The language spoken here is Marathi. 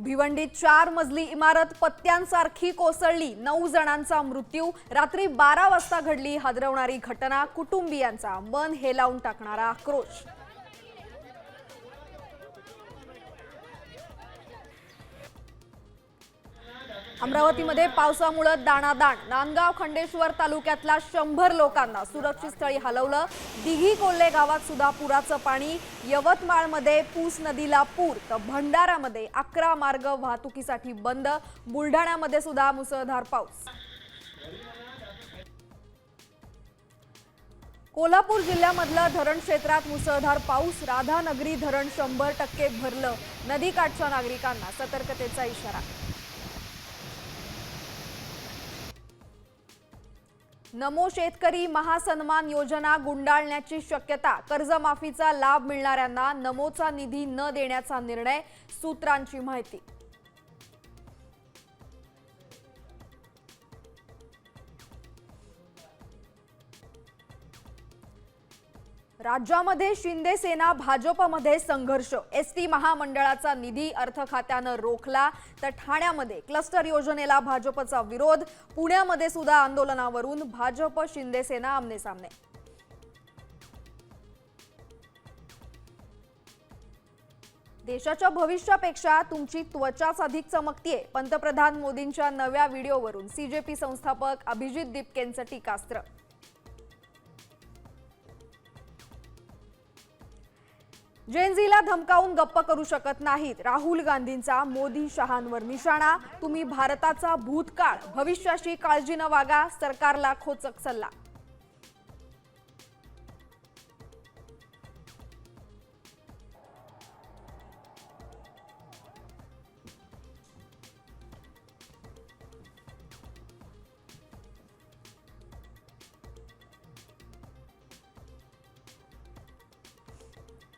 भिवंडीत 4 मजली इमारत पत्त्यांसारखी कोसळली, 9 जणांचा मृत्यू। रात्री 12 वाजता घडली हादरवणारी घटना, कुटुंबियांचा मन हेलावून टाकणारा आक्रोश। अमरावतीमध्ये पावसामुळे दाणादाण, नांदगाव खंडेश्वर तालुक्यातल्या 100 लोकांना सुरक्षित स्थळी हलवलं। दिघी कोल्हे गावात सुद्धा पुराचं पाणी, यवतमाळमध्ये पूस नदीला पूर, तर भंडाऱ्यामध्ये 11 मार्ग वाहतुकीसाठी बंद। बुलढाण्यामध्ये सुद्धा मुसळधार पाऊस। कोल्हापूर जिल्ह्यामधलं धरण क्षेत्रात मुसळधार पाऊस, राधानगरी धरण 100% भरलं। नदीकाठच्या नागरिकांना सतर्कतेचा इशारा। नमो शेतकरी महासन्मान योजना गुंडाळण्याची शक्यता, कर्जमाफीचा लाभ मिळणाऱ्यांना नमोचा निधी न देण्याचा निर्णय, सूत्रांची माहिती। राज्यामध्ये शिंदे सेना भाजपमध्ये संघर्ष, एसटी महामंडळाचा निधी अर्थ खात्यानं रोखला, तर ठाण्यामध्ये क्लस्टर योजनेला भाजपचा विरोध। पुण्यामध्ये सुद्धा आंदोलनावरून भाजप शिंदे सेना आमनेसामने। देशाच्या भविष्यापेक्षा तुमची त्वचाच अधिक चमकतीये, पंतप्रधान मोदींच्या नव्या व्हिडिओवरून सीजेपी संस्थापक अभिजित दीपकेंचं टीकास्त्र। जेनझीला धमकावून गप्प करू शकत नाहीत, राहुल गांधींचा मोदी शहांवर निशाणा। तुम्ही भारताचा भूतकाळ, भविष्याशी काळजीनं वागा, सरकारला खोचक सल्ला।